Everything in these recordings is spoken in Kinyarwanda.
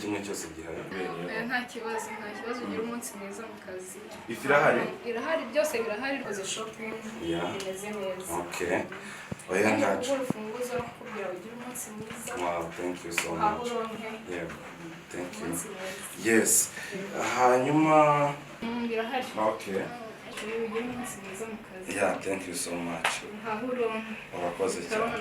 kimwe cyose gihari nta kibazo ugira umunsi mwiza mu kazi irahari byose birahari rwose shopping bimeze neza okay oya ntacu urufunguzo rukubwira ugira umunsi mwiza wow thank you so much yeah thank you yes hanyuma birahari okay ugira umunsi mwiza mu kazi yeah thank you so much urakoze cyane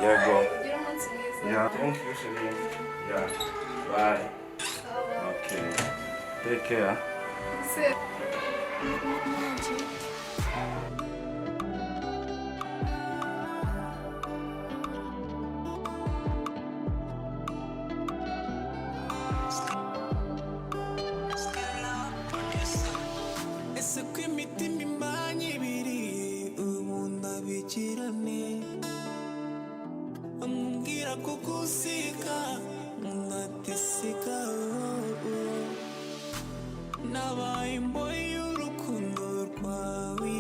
yeah go yeah thank you Shelly yeah bye okay take care kukusika ngatisika nabaimbo y'urukundo rwawe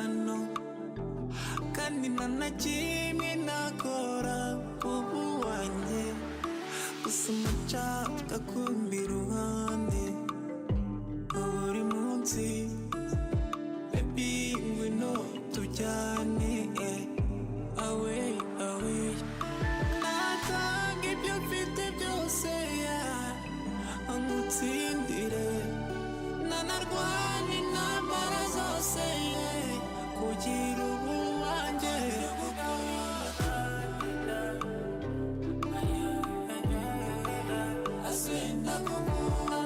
ano kandi nanakimwe nakora ubu wanjye gusa umucapfa kumbi ruhande buri munsi baby ngwino tujyane away natanga ibyo mfite byose amutsindire nanarwana intambara zose kugira ubu wanjye asenda kukunda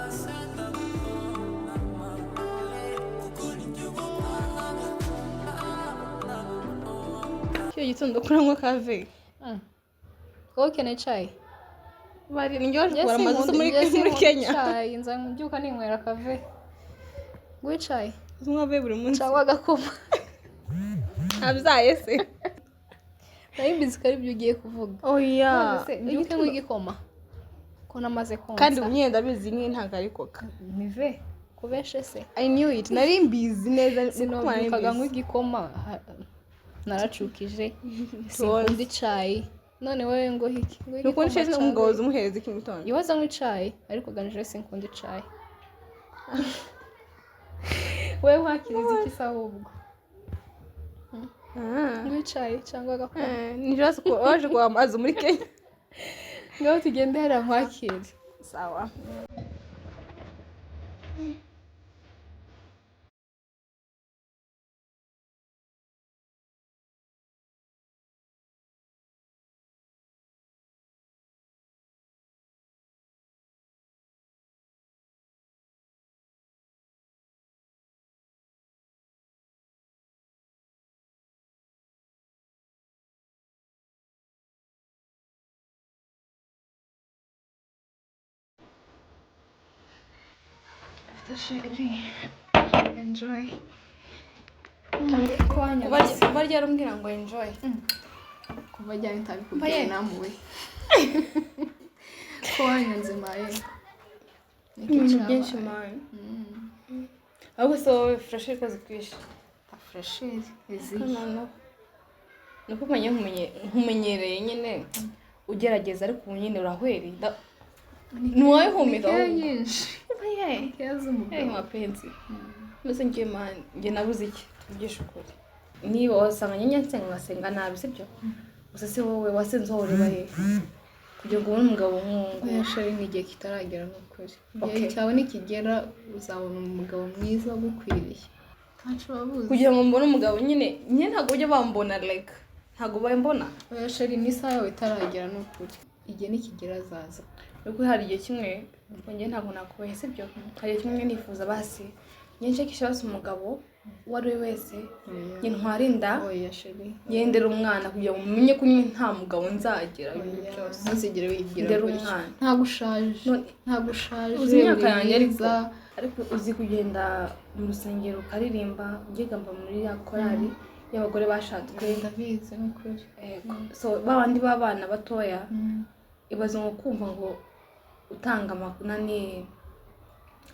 asenda kukunda igihugu Kio gitondo kuranywa kave. Wowe ukeneye chai? Bari ninjye kugura amazi muri Kenya. Chai nza mbyuka ninywera kave. Ngwe chai. Unywa buri munsi. Cyangwa gakoma. Abyaye se. Nayimbizi kari byo ugiye kuvuga. Oya. Mbyuke nk'igikoma. Ko namaze konsa. Kandi umyenda bizi ntago ari koka. Nive kubeshe se. I knew it. Nari mbizi neza sinombyukaga nk'igikoma. Naracukije sinkunda icyayi none wewe ngo hiki nuko nsheze umugozi umuhereza iki mitondo iwaza nk'icyayi ariko ganije sinkunda icyayi wewe wakiriza iki sahubwo nk'icyayi cyangwa gakoma nijose ko waje kwa amazi muri Kenya ngaho tugende hera nkwakire sawa enjoy kuba ryarambwira ngo enjoy kuba ryari ntabikubwiye namuwe ko wanyanze maye ibintu byinshi maye ahubwo so fresh ikoze kwisha fresh izi nuko nkumenyereye nyine ugerageza ariko ubu nyine urahweri nuwaye humira nyinshi kiazo mugabo mapenzi mbese ngiye nabuze iki tugisha ukuri niba wasanga nyenyense ngasenga nabi sibyo gusa si wowe wasenze wowe bahe kugira ngo ubone umugabo nk'uwo yashari n'igihe kitaragera n'ukuri igihe cyawe nikigera uzabona umugabo mwiza gukwiriye ntacu babuze kugira ngo mbone umugabo nyine ntabwo ujye bambona like ntabwo bayambona yashari n'isaha yawe itaragera n'ukuri igihe nikigera azaza nuko hari igihe kimwe njye ntabwo nakubaye sibyo hari igihe kimwe nifuza basi nyenshekisha basi umugabo wari wese ntwarinda yendera umwana kugira ngo umenye ko nyine nta mugabo nzagira ibintu byose ntuzigere wigira umwana ntagushaje uzi imyaka yanjye ariko uzi kugenda mu rusengero ukaririmba ugigamba muri ya korali y'abagore bashatswe ndabizi n'ukuri so babandi b'abana batoya ibaze ngo kumva ngo utanga amakuru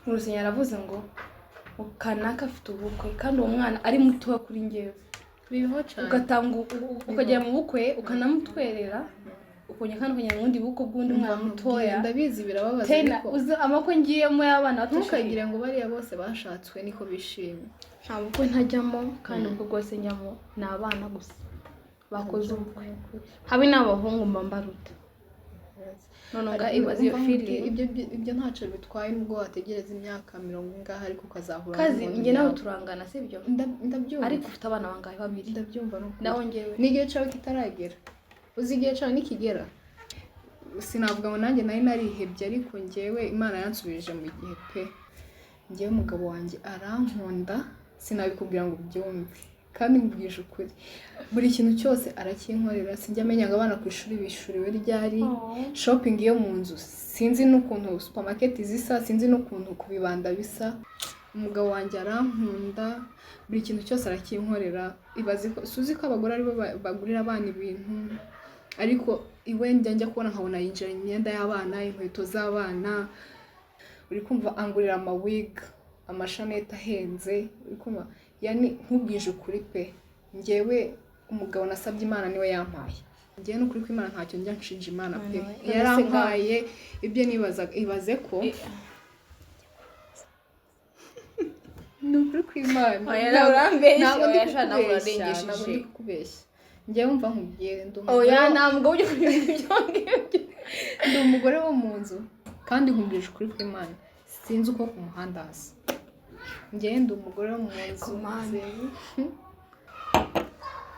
mu rusengero aravuze ngo kanaka afite ubukwe kandi uwo mwana ari muto kuri ngewe bibaho cyane ugatanga ukajya mu bukwe ukanamutwerera ukongera kandi ukajya mu bundi bukwe bw'undi mwana mutoya ndabizi birababaza tena amakwe ngiyemo y'abana bato ntukagire ngo bariya bose bashatswe niko bishimye nta bukwe ntajyamo kandi ubwo bwose njyamo ni abana gusa bakoze ubukwe habe n'abahungu mbaruta noneho ibaze iyo fili ibyo ntacyo bitwaye nubwo wategereza imyaka 40 ngaha ariko ukazahura kazi njye nawe turangana sibyo ndabyumva ariko ufite abana bangahe babiri ndabyumva naho ngewe n'igihe cyawe kitaragera uzi igihe cyawe nikigera sinavuga ngo nanjye nari narihebye ariko ngewe Imana yansubirije mu gihe pe ngewe umugabo wanjye arankunda sinabikubwira ngo byumve kandi mbwije ukuri buri kintu cyose arakinkorera sinjya amenya ngo abana ku ishuri bishuriwe ryari shopping yo mu nzu sinzi n'ukuntu supermarket zisa sinzi n'ukuntu kubibanda bisa umugabo wanjye arankunda buri kintu cyose arakinkorera ibaze ko suzi ko abagore aribo bagurira abana ibintu ariko iwe njya kubona nkabona yinjira imyenda y'abana inkweto z'abana uri kumva angurira amawig amashanete ahenze uri kumva yani nkubwije ukuri pe ngewe umugabo nasabye Imana niwe yampaye ngewe n'ukuri ko Imana ntacyo njya nshinja Imana pe yarampaye ibyo nibaza ibaze ko n'ukuri ko Imana ntabwo ndi kubeshya ngewe umva nkubwiye ntabwo ujya kubibyo ndi umugore wo mu nzu kandi nkubwije ukuri ko Imana sinzi uko ku muhanda hasa ngewe ndi umugore wo mu nzu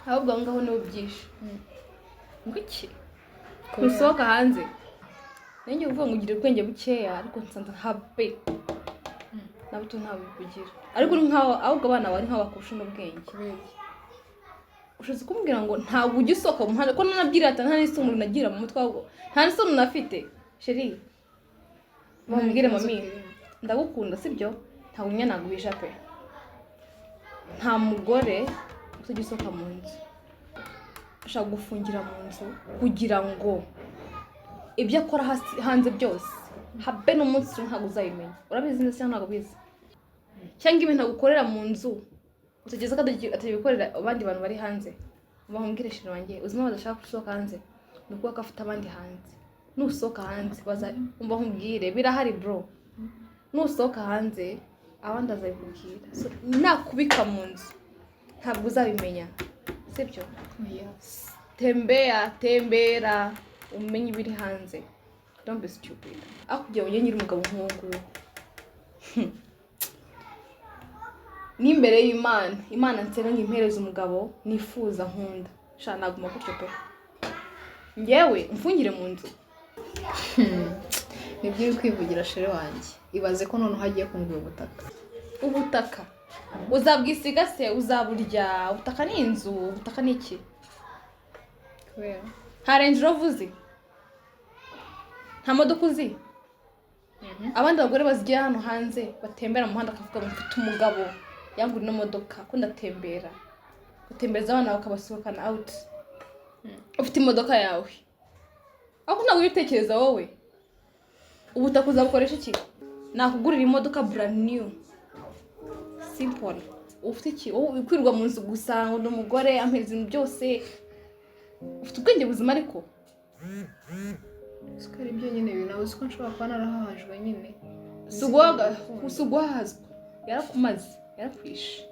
ahubwo aho ngaho niho byishe ngo iki usohoka hanze nanjye uvuga ngo ugire ubwenge bukeya ariko nsanze habe nabuto ntabivugira ariko uri nkaho ahubwo abana bari nkaho bakurusha n'ubwenge ushatse kumbwira ngo ntabwo ujya usohoka mu muhanda ko nanabyirata nta n'isoni unagira mu mutwe ahubwo nta n'isoni unafite sheri bamubwire mami ndagukunda sibyo ntabwo nyanagubisha pe nta mugore uzajya usohoka mu nzu ashaka gufungira mu nzu kugira ngo ibyo akora hanze byose habe n'umunsi ntabwo uzabimenya urabizi neza cyangwa ntabwo ubizi cyangwa ibintu agukorera mu nzu utageze ko atabikorera abandi bantu bari hanze bamubwire shiri wanjye uzima badashaka gusohoka hanze ni ukuvuga ko afite abandi hanze nusohoka hanze umva nkubwire birahari bro nusohoka hanze abandi azabikubwira nakubika mu nzu ntabwo uzabimenya sibyo tembera umenye ibiri hanze don't be stupid aho kugira ngo nyiri umugabo nk'uwo n'imbere y'Imana nsebe ngo impereze umugabo nifuza nkunda sha naguma gutyo pe ngewe mfungire mu nzu nibyo uri kwivugira shere wanjye ibaze ko noneho hagiye kungura ubutaka uzabwisiga se uzaburya ubutaka ni inzu ubutaka ni iki kubera nta Range Rover uzi nta modoka uzi abandi bagore bazigira hano hanze batembera mu muhanda akavuga ngo mfite umugabo yangura ino modoka ko ndatembera utembereza abana bakabasohokana out ufite imodoka yawe ariko ntabwo ubitekereza wowe ubutaka uzabukoresha iki nakugurira imodoka brand new simple ufite iki wowe kwirwa mu nzu gusa ngo ndi umugore ampereza ibintu byose ufite ubwenge buzima ariko sikari ibyo nyine binawe uzi ko nshobora kuba narahahajwe nyine usugwahazwa yarakumaze yarakwishe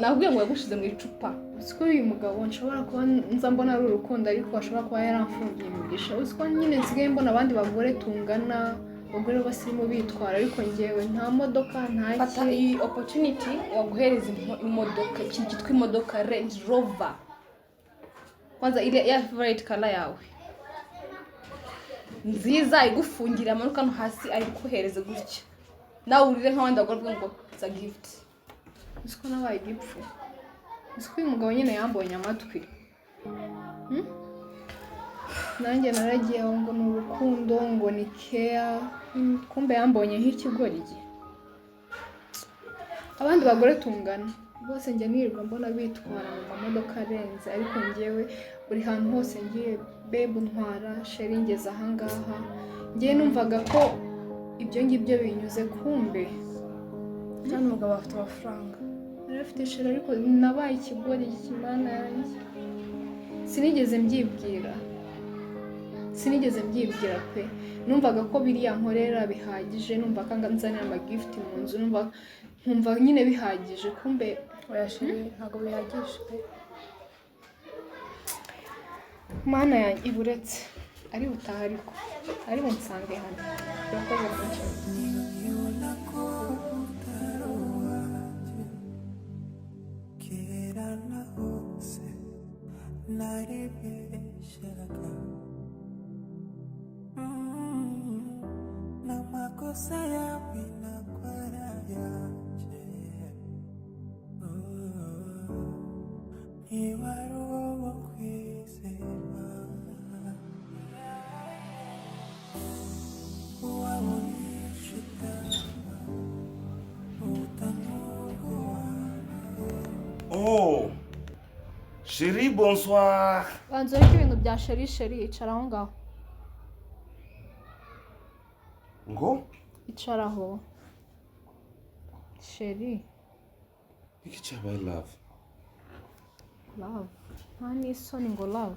nakubwiye ngo yagushize mu icupa uzi ko uyu mugabo nshobora kuba nza mbona ari urukundo ariko ashobora kuba yaramfungiye imigisha uzi ko nyine nsigaye mbona abandi bagore tungana abagore basirimo bitwara ariko ngewe nta modoka nta fata iyi opportunity waguhereza imodoka ikintu cyitwa imodoka Range Rover kwanza ile ya favorite color yawe nziza igufungira amanuka no hasi ayikuhereze gutya nawe urire nk'abandi bagore ngo it's a gift uzi ko nabaye igipfu uzi ko uyu mugabo nyine yambonye amatwi nanjye naragiye aho ngo ni urukundo ngo ni care kumbe yambonye nk'ikigori abandi bagore tungana bose njya nirirwa mbona bitwara mu mamodoka arenze ariko ngewe buri hantu hose ngiye bebu ntwara sheri ngeze ahangaha ngewe numvaga ko ibyo ngibyo binyuze kumbe cyane umugabo afite amafaranga narafite sheri ariko nabaye ikigori cy'Imana yanjye sinigeze mbyibwira pe numvaga ko biriya nkorera bihagije numvaga nganzanira amagift mu nzu nkumva nyine bihagije kumbe oya sheri ntabwo bihagije pe Mana yanjye iburetse ari butaha ariko ari bunsange hano urakoze cyane Namakosa yawe nakwara yanje ntiwari uwo kwizera wabonye ishitama utanugo Oh, chérie, bonsoir. banzore ko ibintu bya sheri icara aho ngaho Ngo? icara aho sheri Iki cyabaye love. love nta n'isoni ngo love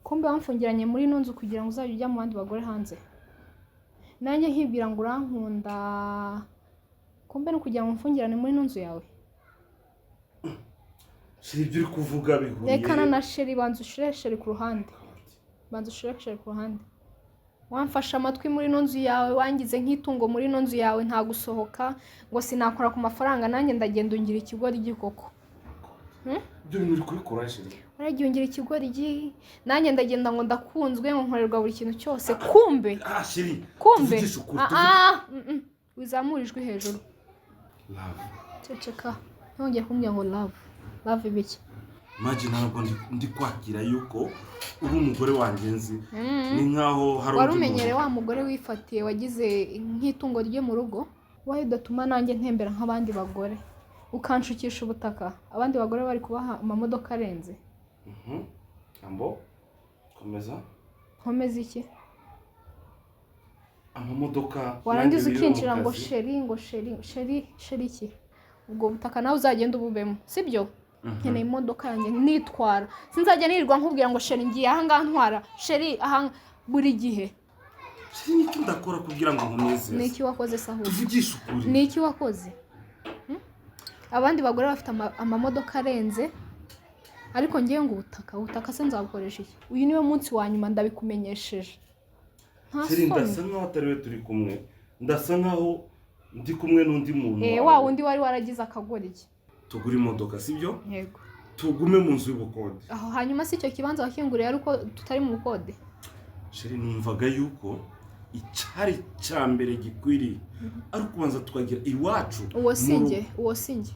kumbe wamfungiranye muri ino nzu kugira ngo uzajye ujya mu bandi bagore hanze nanjye nkibwira ngo urankunda kumbe no kugira ngo mfungirane muri ino nzu yawe Sheri ibyo uri kuvuga bihuriye. rekana na sheri banza ushire sheri ku ruhande wamfashe amatwi muri ino nzu yawe wangize nk'itungo muri ino nzu yawe nta gusohoka ngo sinakora ku mafaranga nanjye ndagenda ungira ikigori gikoko Ibyo bintu uri kubikora sheri. uragiye ungira ikigori nanjye ndagenda ngo ndakunzwe ngo nkorerwa buri kintu cyose kumbe Sheri. kumbe tuvugishe ukuri, wizamura ijwi hejuru Love. ceceka ntongeye kumbwira ngo love ibiki Imagine ntabwo ndi kwakira yuko uri umugore wanjye nzi. Ni nkaho hari wari umenyere wa mugore wifatiye wagize nk'itungo rye mu rugo wayo udatuma nanjye ntembera nk'abandi bagore ukanshukisha ubutaka abandi bagore bari kubaha amamodoka arenze Ambo komeza nkomeze iki amamodoka warangiza ukinjira ngo sheri iki ubwo butaka nawe uzagenda ububemo sibyo nkeneye imodoka yanjye nitwara sinzajya nirirwa nkubwira ngo sheri ngiye aha ngaha ntwara sheri aha buri gihe sheri niki ndakora kugira ngo nkomeze niki wakoze sahu tuvugishe ukuri niki wakoze abandi bagore bafite amamodoka arenze ariko ngiye ngo ubutaka se nzabukoresha iki uyu niwe munsi wa nyuma ndabikumenyesheje sheri ndasa nkaho atari we turi kumwe ndasa nkaho ndi kumwe n'undi muntu wa wundi wari waragize akagori iki tugura imodoka sibyo yego tugume mu nzu y'ubukode aho hanyuma si icyo kibanza wakinguriye ari uko tutari mu bukode sheri numvaga yuko icyari cya mbere gikwiriye ari ukubanza tukagira iwacu uwo singe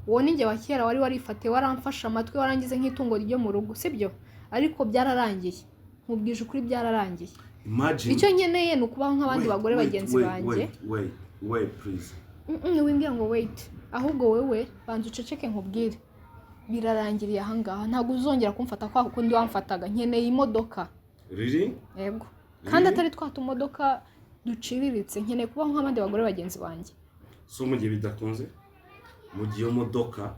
uwo ninjye wa kera wari warifatiye waramfashe amatwi warangize nk'itungo ryo mu rugo sibyo ariko byararangiye nkubwije ukuri byararangiye icyo nkeneye ni ukubaho nk'abandi bagore bagenzi banjye wait please wimbwira ngo wait ahubwo wewe banza uceceke nkubwire birarangiriye aha ngaha ntabwo uzongera kumfata kwa kundi wamfataga nkeneye imodoka riri yego kandi atari twata imodoka duciriritse nkeneye kubaho nk'abandi bagore bagenzi banjye so mu gihe bidakunze mu gihe iyo modoka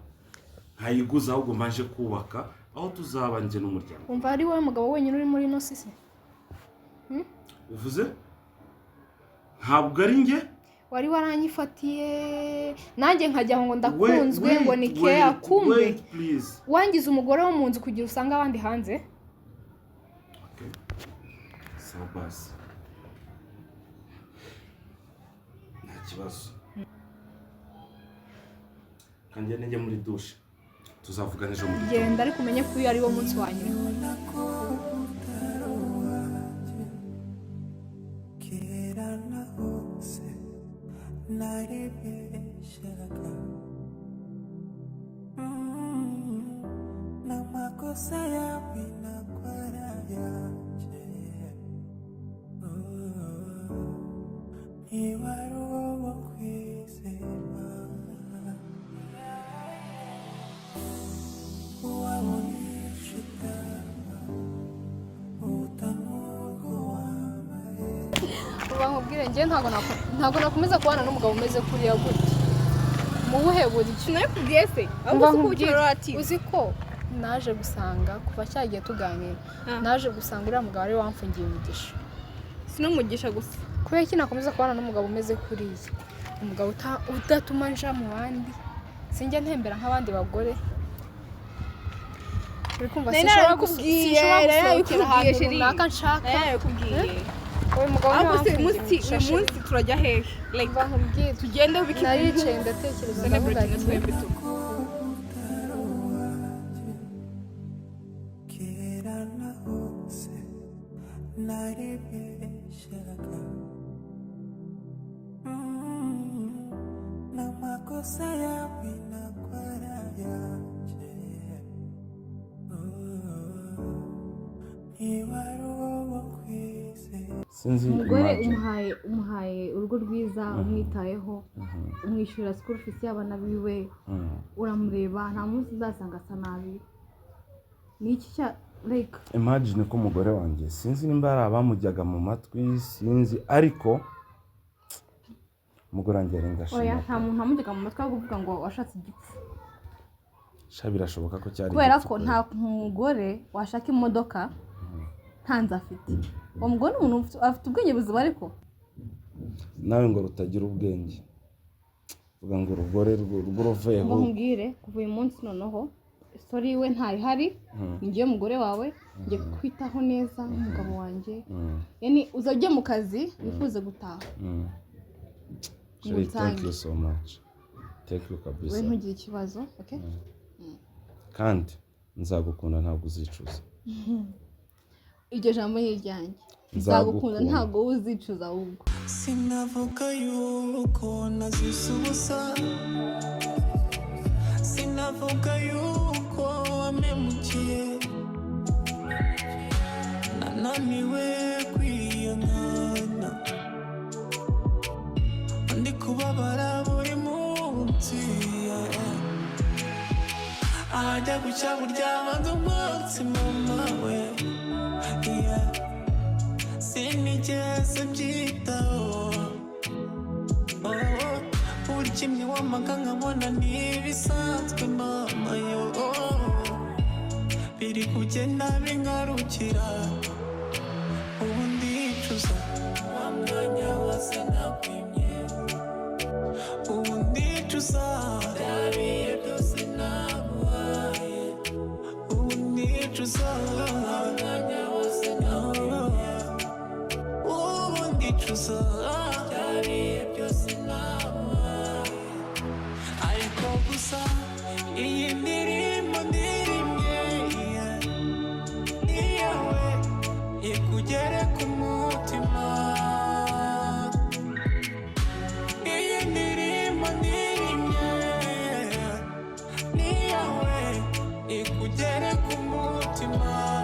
ntayiguza ahubwo mbanje kubaka aho tuzaba njye n'umuryango umva ari wowe mugabo wenyine uri muri ino sisi uvuze ntabwo ari njye wari waranyifatiye nanjye nkajya ngo ndakunzwe ngo ni keya kumbe wangize umugore wo mu nzu kugira usanga abandi hanze sawa basi nta kibazo kandi njye muri dushe tuzavugana ejo mu gitondo genda ariko umenye ko uyu ari wo munsi wa nyuma namakosa yawe nakwara yanje ntiwari uwo kwizera wabonye ishitama utanugo wambaye nkubwire njye ntabwo nakomeza kubana n'umugabo umeze kuriya gutya mu buhe buryo sinakubwiye se Umva ahubwo nkubwire, kuko ati uzi ko naje gusanga kuva cyagiye tuganira naje gusanga uriya mugabo ari wamfungiye imigisha sinamugisha gusa kubera iki nakomeza kubana n'umugabo umeze kuriya umugabo udatuma nja mu bandi sinjya ntembera nk'abandi bagore uri kumva sinshobora gusohokera ahantu runaka nshaka uyu mugabo ni wamfungiye imigisha uyu munsi turajya hehe umva nkubwire tugende wiki naricaye ndatekereza ndavuga ati kera na hose naribeshaga n'amakosa yawe nakwara yanje ntiwari uwo kwizera sinzi umugore imagine. umuhaye urugo rwiza umwitayeho umwishyurira school fees y'abana biwe uramureba nta munsi uzasanga asa nabi ni iki cya like imagine ko umugore wanjye sinzi nimba hari abamujyaga mu matwi sinzi ariko umugore wanjye oya yarengashima nta muntu amujyaga mu matwi wo kuvuga ngo washatse igipfu sha birashoboka ko cyari kubera igipfu ko nta mugore washaka imodoka ntanze afite uwo mugore ni umuntu afite ubwenge buzima ariko nawe ngo rutagira ubwenge vuga ngo urugore rw'uruveho ngo nkubwire kuva uyu munsi noneho story we ntayihari ngiye umugore wawe ngiye kwitaho neza n'umugabo wanjye yani uzajya mu kazi wifuze gutaha Sherry, thank you so much. Thank you we kabisa. ntugire ikibazo okay Kandi nzagukunda ntabwo uzicuza. iryo jambo ni iryanjye nzagukunda ntabwo uzicuza ahubwo sinavuga yuko nazise ubusa sinavuga yuko wamemukiye nananiwe kwiyangana ndi kubabara buri munsi ahajya gucya buryama umunsi mama we sinigeze byitaho buri kimwe wamaga nkabona n'ibisanzwe mama yo biri kugenda bingarukira ubu ndicuza wa mwanya wose nakwimye ubu ndicuza byariye byose naguhaye ubu ndicuza wa mwanya wose nakwimye ubu ndicuza